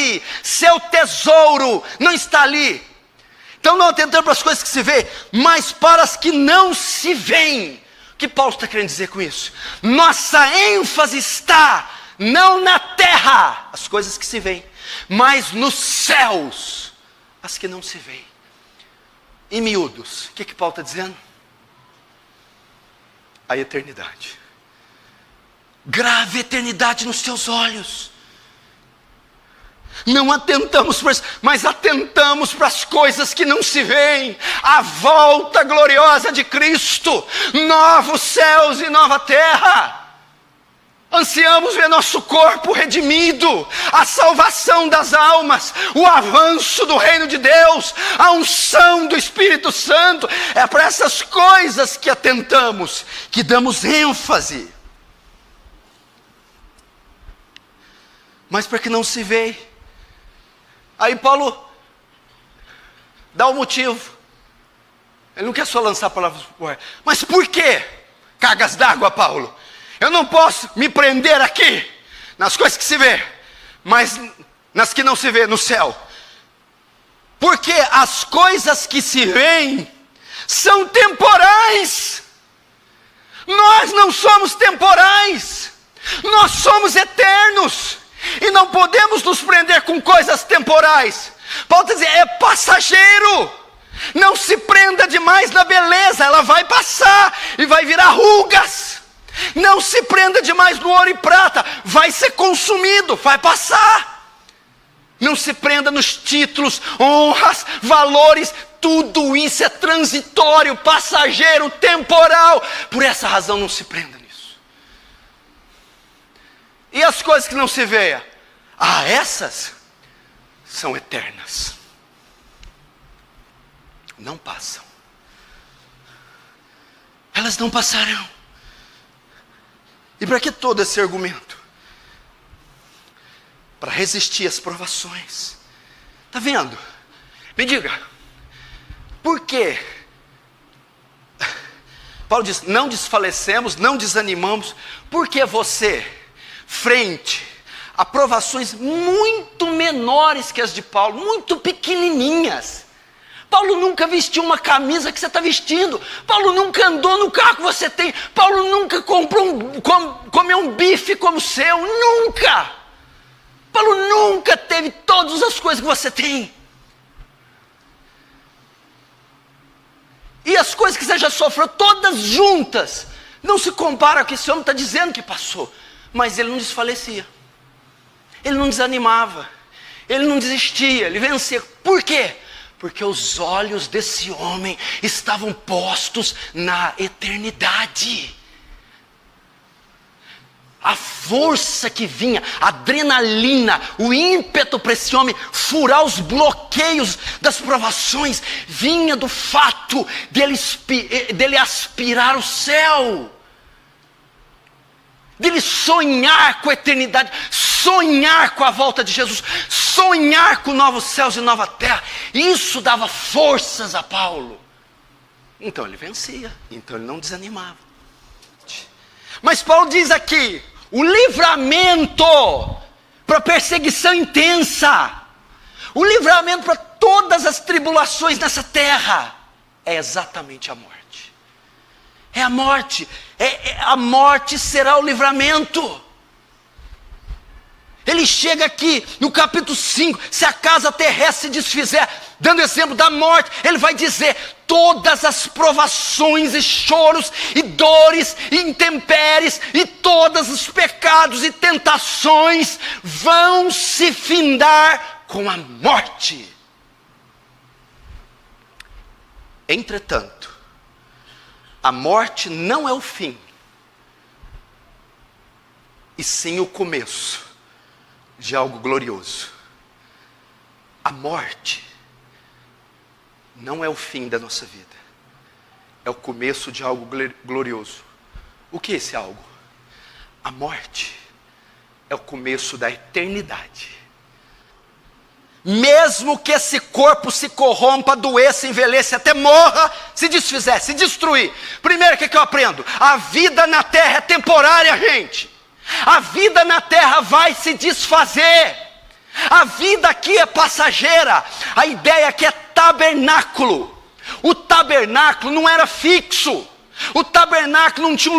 ali, seu tesouro não está ali. Então não atentando para as coisas que se vê, mas para as que não se veem. O que Paulo está querendo dizer com isso? Nossa ênfase está não na terra, as coisas que se veem, mas nos céus, as que não se veem. Em miúdos, o que Paulo está dizendo? A eternidade. Grave eternidade nos teus olhos. Não atentamos para isso, mas atentamos para as coisas que não se veem. A volta gloriosa de Cristo, novos céus e nova terra. Ansiamos ver nosso corpo redimido, a salvação das almas, o avanço do reino de Deus, a unção do Espírito Santo. É para essas coisas que atentamos, que damos ênfase. Mas para que não se vê. Aí Paulo dá o motivo. Ele não quer só lançar palavras pro ar. Mas por quê? Cargas d'água, Paulo. Eu não posso me prender aqui, nas coisas que se vê, mas nas que não se vê, no céu. Porque as coisas que se veem são temporais. Nós não somos temporais. Nós somos eternos. E não podemos nos prender com coisas temporais. Paulo está dizendo, é passageiro. Não se prenda demais na beleza, ela vai passar e vai virar rugas. Não se prenda demais no ouro e prata, vai ser consumido, vai passar. Não se prenda nos títulos, honras, valores, tudo isso é transitório, passageiro, temporal. Por essa razão não se prenda nisso. E as coisas que não se veem? Essas são eternas. Não passam. Elas não passarão. E para que todo esse argumento? Para resistir às provações. Está vendo? Me diga, por quê? Paulo diz, não desfalecemos, não desanimamos. Por que você, frente a provações muito menores que as de Paulo, muito pequenininhas? Paulo nunca vestiu uma camisa que você está vestindo. Paulo nunca andou no carro que você tem. Paulo nunca comeu um bife como o seu. Nunca. Paulo nunca teve todas as coisas que você tem. E as coisas que você já sofreu, todas juntas, não se comparam ao que esse homem está dizendo que passou. Mas ele não desfalecia. Ele não desanimava. Ele não desistia. Ele vencia. Por quê? Porque os olhos desse homem estavam postos na eternidade. A força que vinha, a adrenalina, o ímpeto para esse homem furar os bloqueios das provações, vinha do fato dele aspirar o céu. Dele sonhar com a eternidade, sonhar com a volta de Jesus, sonhar com novos céus e nova terra. Isso dava forças a Paulo. Então ele vencia, então ele não desanimava. Mas Paulo diz aqui, o livramento para perseguição intensa, o livramento para todas as tribulações nessa terra, é exatamente a morte. É a morte. A morte será o livramento. Ele chega aqui no capítulo 5, se a casa terrestre se desfizer, dando exemplo da morte, ele vai dizer, todas as provações e choros e dores e intempéries e todos os pecados e tentações vão se findar com a morte. Entretanto, a morte não é o fim, e sim o começo de algo glorioso. A morte não é o fim da nossa vida, é o começo de algo glorioso. O que é esse algo? A morte é o começo da eternidade. Mesmo que esse corpo se corrompa, adoeça, envelheça, até morra, se desfizer, se destruir. Primeiro, o que eu aprendo? A vida na terra é temporária, gente. A vida na terra vai se desfazer. A vida aqui é passageira. A ideia aqui é tabernáculo. O tabernáculo não era fixo. O tabernáculo não tinha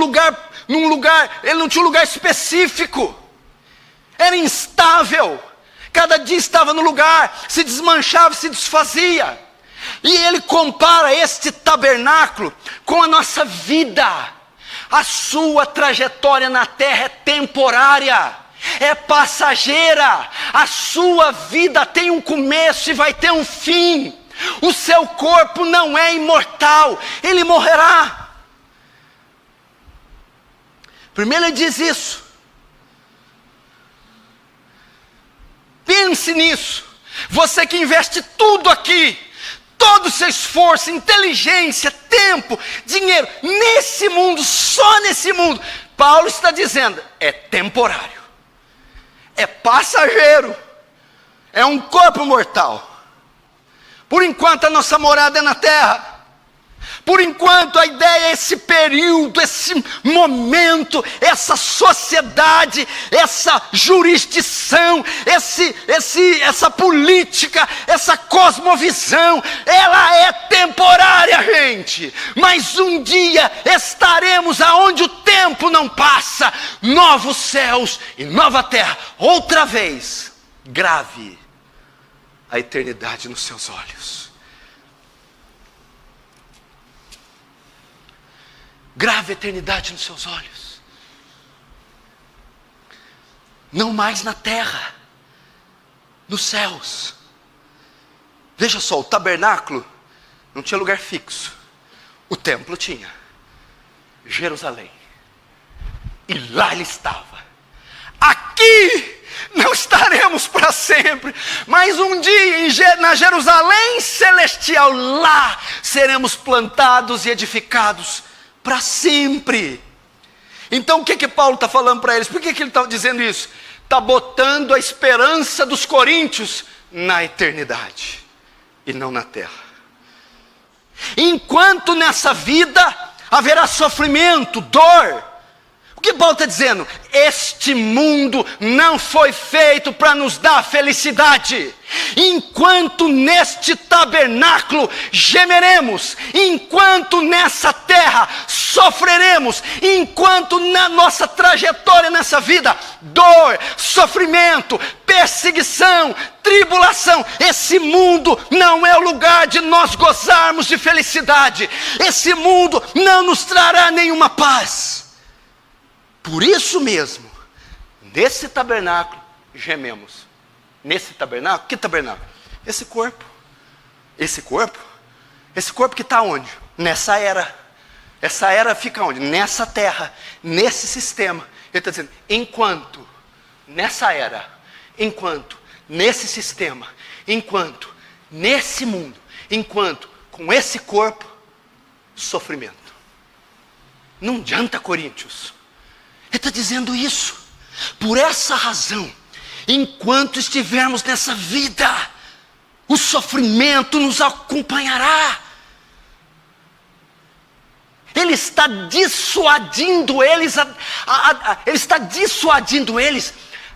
ele não tinha um lugar específico. Era instável. Cada dia estava no lugar, se desmanchava, se desfazia. E ele compara este tabernáculo com a nossa vida. A sua trajetória na terra é temporária, é passageira. A sua vida tem um começo e vai ter um fim. O seu corpo não é imortal, ele morrerá. Primeiro ele diz isso. Pense nisso. Você que investe tudo aqui, todo o seu esforço, inteligência, tempo, dinheiro, nesse mundo, só nesse mundo. Paulo está dizendo, é temporário, é passageiro, é um corpo mortal. Por enquanto a nossa morada é na terra. Por enquanto a ideia é esse período, esse momento, essa sociedade, essa jurisdição, essa política, essa cosmovisão, ela é temporária, gente. Mas um dia estaremos aonde o tempo não passa, novos céus e nova terra. Outra vez, grave a eternidade nos seus olhos. Grave a eternidade nos seus olhos. Não mais na terra, nos céus. Veja só, o tabernáculo não tinha lugar fixo. O templo tinha. Jerusalém. E lá ele estava. Aqui não estaremos para sempre, mas um dia na Jerusalém celestial, lá seremos plantados e edificados para sempre. Então o que Paulo está falando para eles? Por que ele está dizendo isso? Está botando a esperança dos coríntios na eternidade e não na terra. Enquanto nessa vida haverá sofrimento, dor. O que Paulo está dizendo? Este mundo não foi feito para nos dar felicidade. Enquanto neste tabernáculo gemeremos, enquanto nessa terra sofreremos, enquanto na nossa trajetória nessa vida, dor, sofrimento, perseguição, tribulação, esse mundo não é o lugar de nós gozarmos de felicidade. Esse mundo não nos trará nenhuma paz. Por isso mesmo, nesse tabernáculo gememos. Nesse tabernáculo, que tabernáculo? Esse corpo. Esse corpo? Esse corpo que está onde? Nessa era. Essa era fica onde? Nessa terra, nesse sistema. Ele está dizendo, enquanto nessa era, enquanto nesse sistema, enquanto nesse mundo, enquanto com esse corpo, sofrimento. Não adianta, Coríntios. Ele está dizendo isso. Por essa razão, enquanto estivermos nessa vida, o sofrimento nos acompanhará. Ele está dissuadindo eles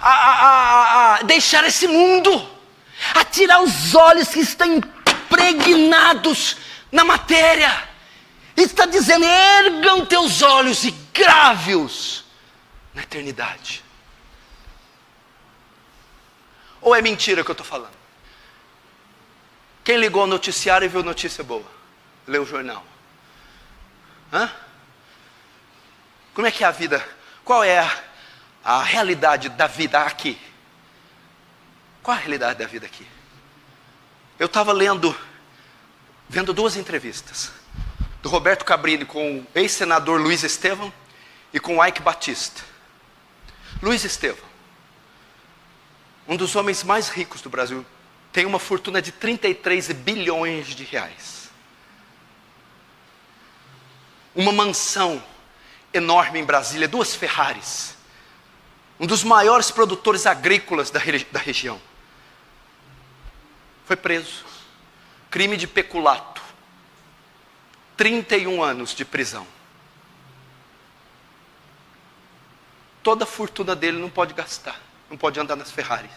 a deixar esse mundo, a tirar os olhos que estão impregnados na matéria. Ele está dizendo, ergam teus olhos e grave-os na eternidade. Ou é mentira que eu estou falando? Quem ligou ao noticiário e viu notícia boa? Leu o jornal? Hã? Como é que é a vida? Qual é a realidade da vida aqui? Qual a realidade da vida aqui? Eu estava vendo duas entrevistas do Roberto Cabrini com o ex-senador Luiz Estevão e com o Ike Batista. Luiz Estevão, um dos homens mais ricos do Brasil, tem uma fortuna de 33 bilhões de reais. Uma mansão enorme em Brasília, 2 Ferraris. Um dos maiores produtores agrícolas da região. Foi preso. Crime de peculato. 31 anos de prisão. Toda a fortuna dele não pode gastar. Não pode andar nas Ferraris.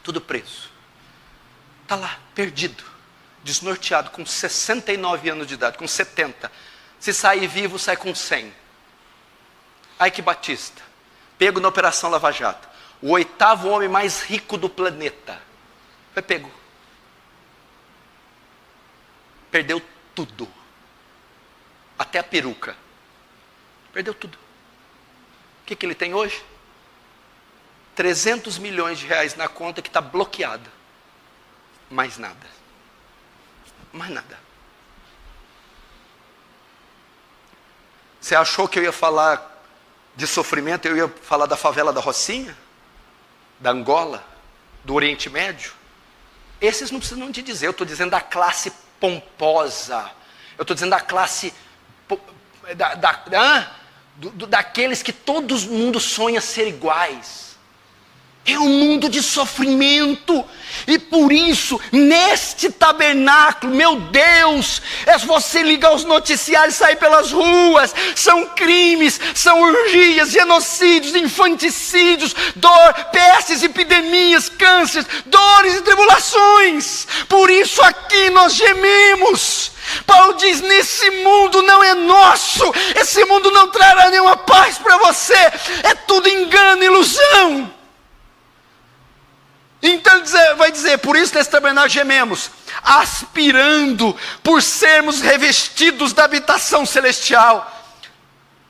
tudo preso. Está lá, perdido, desnorteado, com 69 anos de idade, com 70. Se sair vivo, sai com 100. Ike Batista, pego na Operação Lava Jato. O 8º homem mais rico do planeta. Foi pego. Perdeu tudo. Até a peruca. Perdeu tudo. O que ele tem hoje? 300 milhões de reais na conta que está bloqueada. Mais nada. Mais nada. Você achou que eu ia falar de sofrimento? Eu ia falar da favela da Rocinha? Da Angola? Do Oriente Médio? Esses não precisam te dizer. Eu estou dizendo da classe pomposa. Eu estou dizendo da classe... daqueles que todo mundo sonha ser iguais. É um mundo de sofrimento. E por isso, neste tabernáculo, meu Deus, é você ligar os noticiários e sair pelas ruas. São crimes, são orgias, genocídios, infanticídios, dor, pestes, epidemias, cânceres, dores e tribulações. Por isso aqui nós gememos. Paulo diz, nesse mundo não é nosso. Esse mundo não trará nenhuma paz para você. É tudo engano, ilusão. Então vai dizer, por isso nesse tabernáculo gememos, aspirando por sermos revestidos da habitação celestial.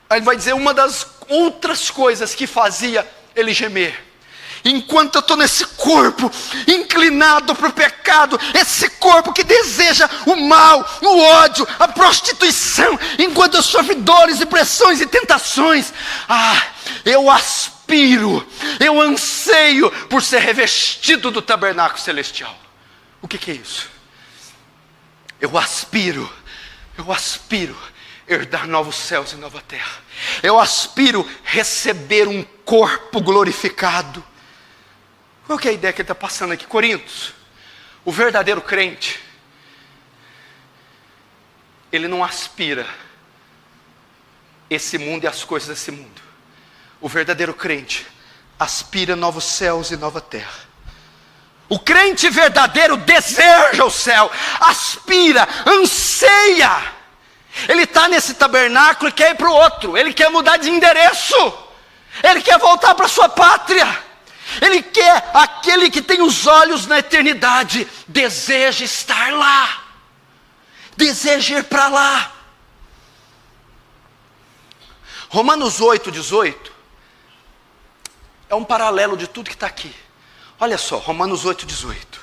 Aí ele vai dizer, uma das outras coisas que fazia ele gemer. Enquanto eu estou nesse corpo inclinado para o pecado, esse corpo que deseja o mal, o ódio, a prostituição, enquanto eu sofro dores e pressões e tentações, eu aspiro, eu anseio por ser revestido do tabernáculo celestial. O que é isso? Eu aspiro herdar novos céus e nova terra. Eu aspiro receber um corpo glorificado. Qual que é a ideia que ele está passando aqui? Coríntios, o verdadeiro crente, ele não aspira esse mundo e as coisas desse mundo. O verdadeiro crente aspira novos céus e nova terra. O crente verdadeiro deseja o céu, aspira, anseia. Ele está nesse tabernáculo e quer ir para o outro. Ele quer mudar de endereço. Ele quer voltar para sua pátria. Ele quer, aquele que tem os olhos na eternidade, deseja estar lá. Deseja ir para lá. Romanos 8:18 é um paralelo de tudo que está aqui. Olha só, Romanos 8:18.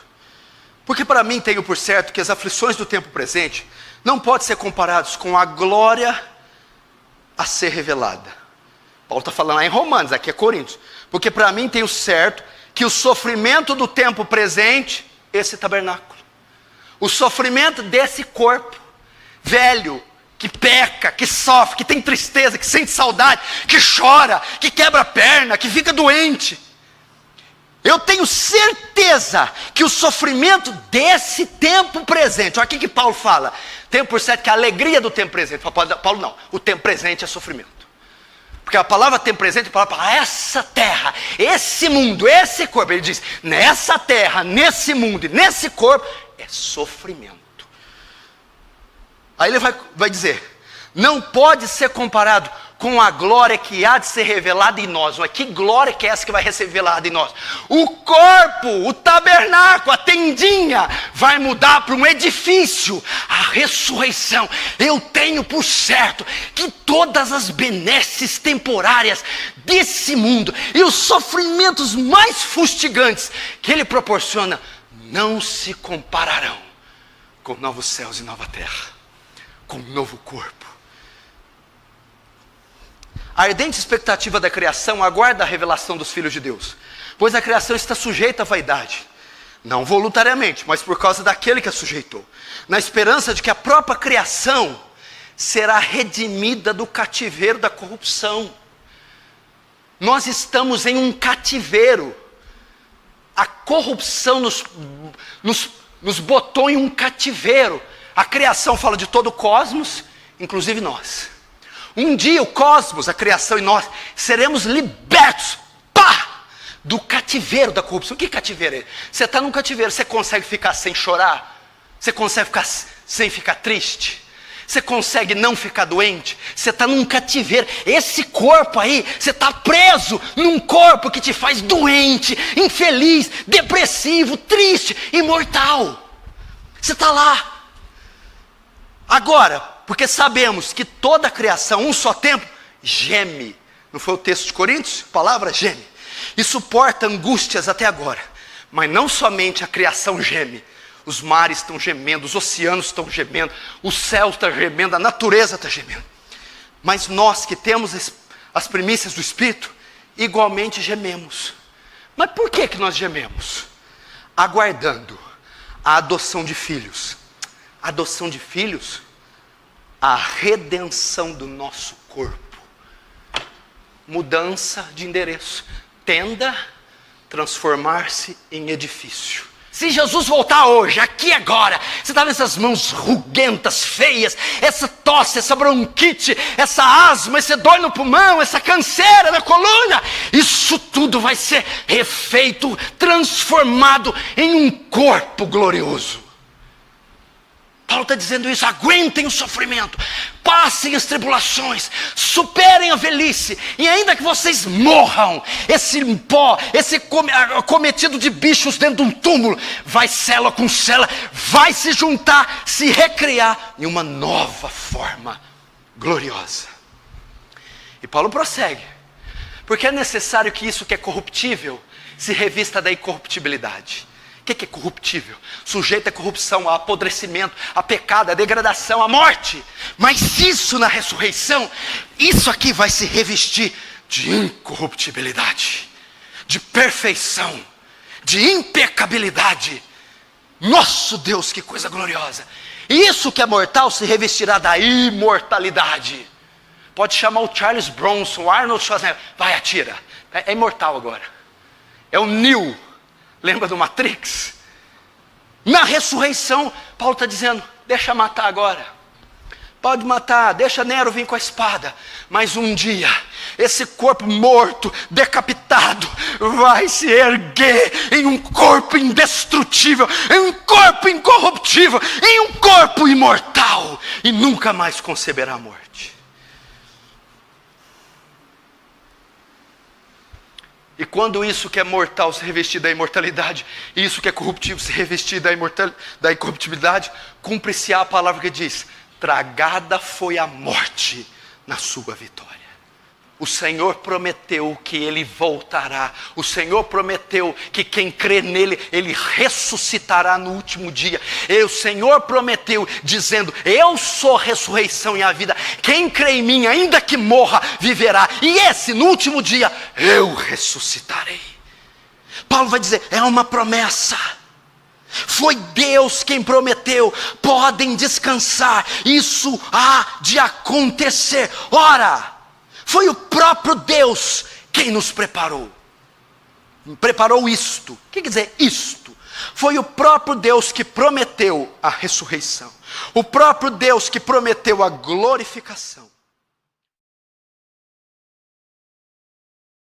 Porque para mim tenho por certo que as aflições do tempo presente não podem ser comparadas com a glória a ser revelada. Paulo está falando lá em Romanos, aqui é Coríntios. Porque para mim tenho certo que o sofrimento do tempo presente, esse tabernáculo, o sofrimento desse corpo velho, que peca, que sofre, que tem tristeza, que sente saudade, que chora, que quebra a perna, que fica doente. Eu tenho certeza que o sofrimento desse tempo presente, olha aqui que Paulo fala, tenho por certo que a alegria do tempo presente, Paulo não, o tempo presente é sofrimento. Porque a palavra tempo presente, a palavra essa terra, esse mundo, esse corpo, ele diz, nessa terra, nesse mundo e nesse corpo, é sofrimento. Aí ele vai dizer, não pode ser comparado com a glória que há de ser revelada em nós. Mas que glória que é essa que vai ser revelada em nós? O corpo, o tabernáculo, a tendinha, vai mudar para um edifício. A ressurreição. Eu tenho por certo que todas as benesses temporárias desse mundo e os sofrimentos mais fustigantes que ele proporciona não se compararão com novos céus e nova terra, com um novo corpo. A ardente expectativa da criação aguarda a revelação dos filhos de Deus, pois a criação está sujeita à vaidade, não voluntariamente, mas por causa daquele que a sujeitou, na esperança de que a própria criação será redimida do cativeiro da corrupção. Nós estamos em um cativeiro. A corrupção nos botou em um cativeiro. A criação fala de todo o cosmos, inclusive nós. Um dia o cosmos, a criação e nós seremos libertos do cativeiro da corrupção. O que cativeiro é? Você está num cativeiro, você consegue ficar sem chorar? Você consegue ficar sem ficar triste? Você consegue não ficar doente? Você está num cativeiro. Esse corpo aí, você está preso num corpo que te faz doente, infeliz, depressivo, triste, imortal. Você está lá. Agora, porque sabemos que toda a criação, um só tempo, geme. Não foi o texto de Coríntios? A palavra geme. E suporta angústias até agora. Mas não somente a criação geme. Os mares estão gemendo, os oceanos estão gemendo, o céu está gemendo, a natureza está gemendo. Mas nós que temos as primícias do Espírito, igualmente gememos. Mas por que nós gememos? Aguardando a adoção de filhos. A adoção de filhos, a redenção do nosso corpo. Mudança de endereço. Tenda transformar-se em edifício. Se Jesus voltar hoje, aqui agora, você está vendo essas mãos ruguentas, feias, essa tosse, essa bronquite, essa asma, esse dor no pulmão, essa canseira na coluna, isso tudo vai ser refeito, transformado em um corpo glorioso. Paulo está dizendo isso, aguentem o sofrimento, passem as tribulações, superem a velhice, e ainda que vocês morram, esse pó, esse cometido de bichos dentro de um túmulo, vai célula com célula, vai se juntar, se recriar em uma nova forma gloriosa. E Paulo prossegue, porque é necessário que isso que é corruptível se revista da incorruptibilidade. O que é corruptível? Sujeito à corrupção, ao apodrecimento, a pecado, a degradação, a morte. Mas isso na ressurreição, isso aqui vai se revestir de incorruptibilidade, de perfeição, de impecabilidade. Nosso Deus, que coisa gloriosa! E isso que é mortal se revestirá da imortalidade. Pode chamar o Charles Bronson, o Arnold Schwarzenegger, vai, atira. É imortal agora. É o Neo. Lembra do Matrix? Na ressurreição, Paulo está dizendo, deixa matar agora. Pode matar, deixa Nero vir com a espada. Mas um dia, esse corpo morto, decapitado, vai se erguer em um corpo indestrutível, em um corpo incorruptível, em um corpo imortal. E nunca mais conceberá a morte. E quando isso que é mortal se revestir da imortalidade, e isso que é corruptível se revestir da incorruptibilidade, cumpre-se a palavra que diz, tragada foi a morte na sua vitória. O Senhor prometeu que Ele voltará. O Senhor prometeu que quem crê nele, Ele ressuscitará no último dia. E o Senhor prometeu, dizendo, eu sou a ressurreição e a vida. Quem crê em mim, ainda que morra, viverá. E esse, no último dia, eu ressuscitarei. Paulo vai dizer, é uma promessa. Foi Deus quem prometeu. Podem descansar. Isso há de acontecer. Ora, foi o próprio Deus quem nos preparou. Preparou isto. O que quer dizer isto? Foi o próprio Deus que prometeu a ressurreição. O próprio Deus que prometeu a glorificação.